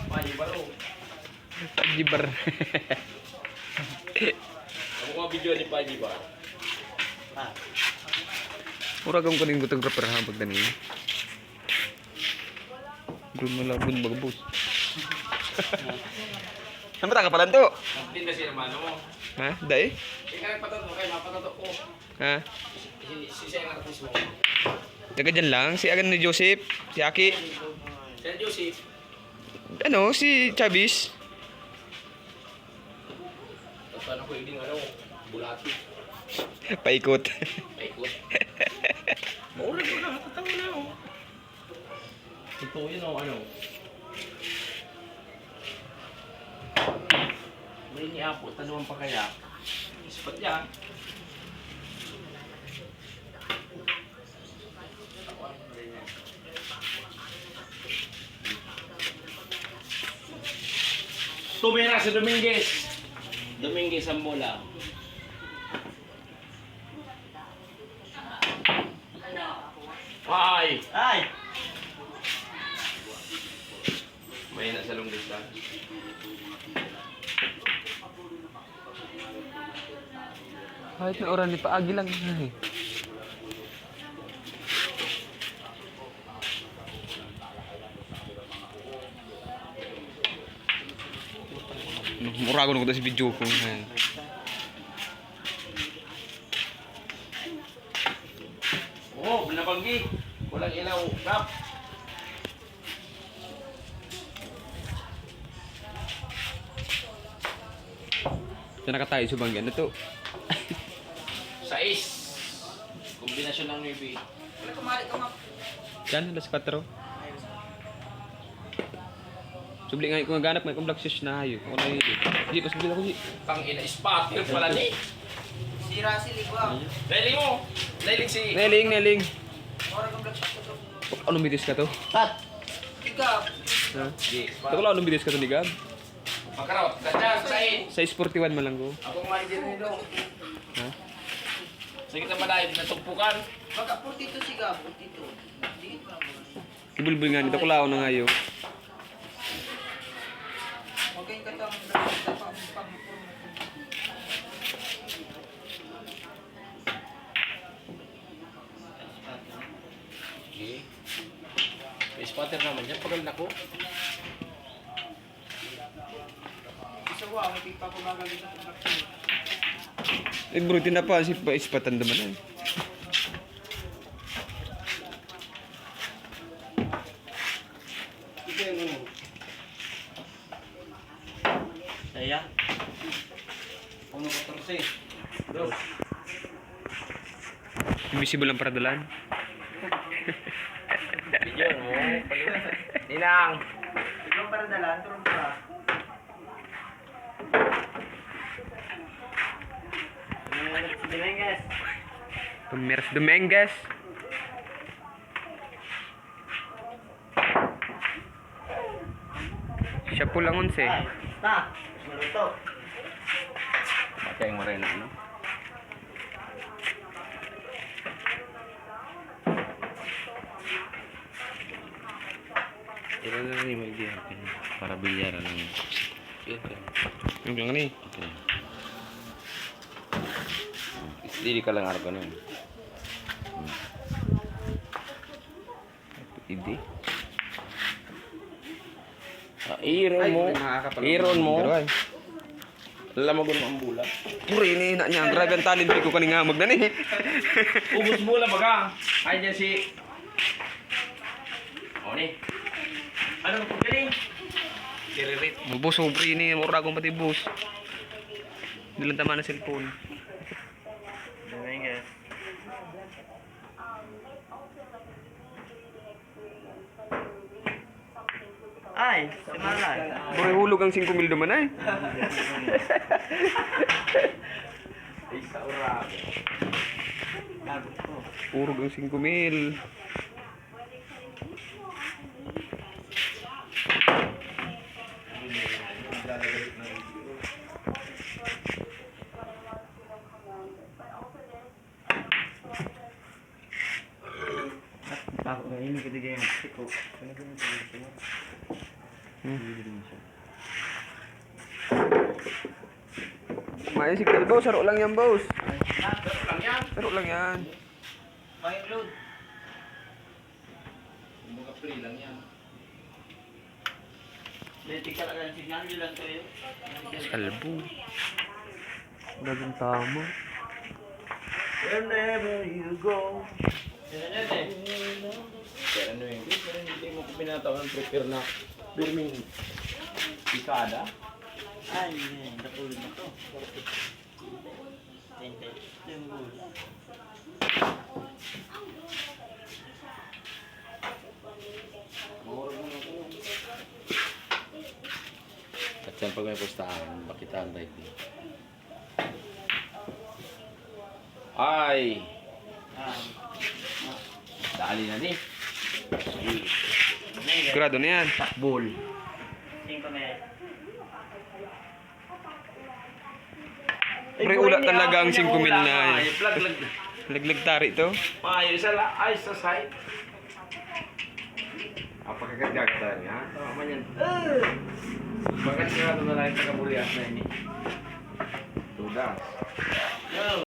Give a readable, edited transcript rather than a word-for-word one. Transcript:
Pajibar o. Pajibar. Ako mga video ni Pajibar. Mura kang kuning photographer ha pagdani. Doon mo labon magbus. Ano ba ka pala to? Hindi na siya naman mo. Ha? Dai? Ikaw nagpatato kayo, mapatato ko. Ha? Si siya ang artist mo. Taga dyan lang, si Agan ni Joseph, si Aki. Sir Joseph. Ano, si Chavez. Paano ko yung bulati. Paikot. Paikot. Maulad ko na, tatawa na ako. Ito yun o ano. May niapo, tanuan pa kaya. Ispat yan. Tumira si Dominguez. Dominguez ang bola. Ay! Ay! May na sa lunggis lang. Kahit na oras ni paagi lang. Ay. Mura ko nung si video ko. Oh, binabanggi. Walang ilaw. Rap. Ito nakatayo sa banggan na to. Sais. Kombinasyon ng navy. Wala kumari ka ma. Diyan, alas 4. Subli nga kung ganap may black shoes na hayo. Ako na yun. Hindi, pas bigla ko si. Pang ina spotter pala ni. Sira si Ligwa. Lailing mo. Lailing si. Neling. Orang ka black shot ko to. Anong bidis ka to? Pat. Ikaw. Ha? Di. Ito ko lang anong bidis ka to ni Gab? Makarot. Dadyan sa in. Size 41 man lang ko. Ako kumari din nito. Ha? Sige na malayo na tumpukan. Baka 42 si Gab. 42. Di ko naman. Ibulbul nga nito ko lao na ngayo. Huwag kayong katang black shot pang Okay. May spotter naman yan. Pagal na ko. isa ko may pipa ko magaling sa black shot. Eh bro, tinapa si ispatan naman. Ito yung ano. Saya. Ano ko torse? Bro. Invisible ang paradalan. Yun mo. Ninang. Ikaw para dalan, turun ka. Si Dominguez. Pumeras Dominguez. Siya po lang 11. Ta. Maluto. Pati yung morena, no? Ilan na lang yung mag-iyan para bilyaran ng Yung lang ni. okay. Isdili ka lang araw ka nun. Hindi. Iron mo. Iron mo. Alam mo gano'n ang bula. Puri ini na niya. Grabe ang talent ko kaninga magdani. Ubus mo lang baga. Ay dyan si... O ni. Ano po galing? Kiririt. Bus mo puri ini mura kong pati bus. Dilan tama na cellphone. Dominguez. Ay, si Malay. Puri hulog ang 5,000 naman ay. Isa urag. Lagot ko. Urog ang 5,000. Ako na ini ko digay mo. May signal, boss. Saro lang yan, boss. Lang yan. Saro lang yan. May load. Mga free lang yan. Letik ka lang ang signal, yun lang to yun. Kalbo. Gagawin tama. Wherever you go. Yan yan eh. Pero ano yun? Pero hindi mo ko pinatawag prepare na filming pikada. Ay, yun. Natulog na to. Tente. Timbul. At yan pag may pustahan, bakitaan tayo din. Ay! Dali na ni. Sigurado na yan. Takbol. 5 minutes. Pre, ula talaga ang 5 mil na yan. Lag. Laglag tari to. Ayos sa side. Apakagagagta niya. Tama man yan. Bakit sigurado na lang yung pagkabulias na ini? Tugas. Yo!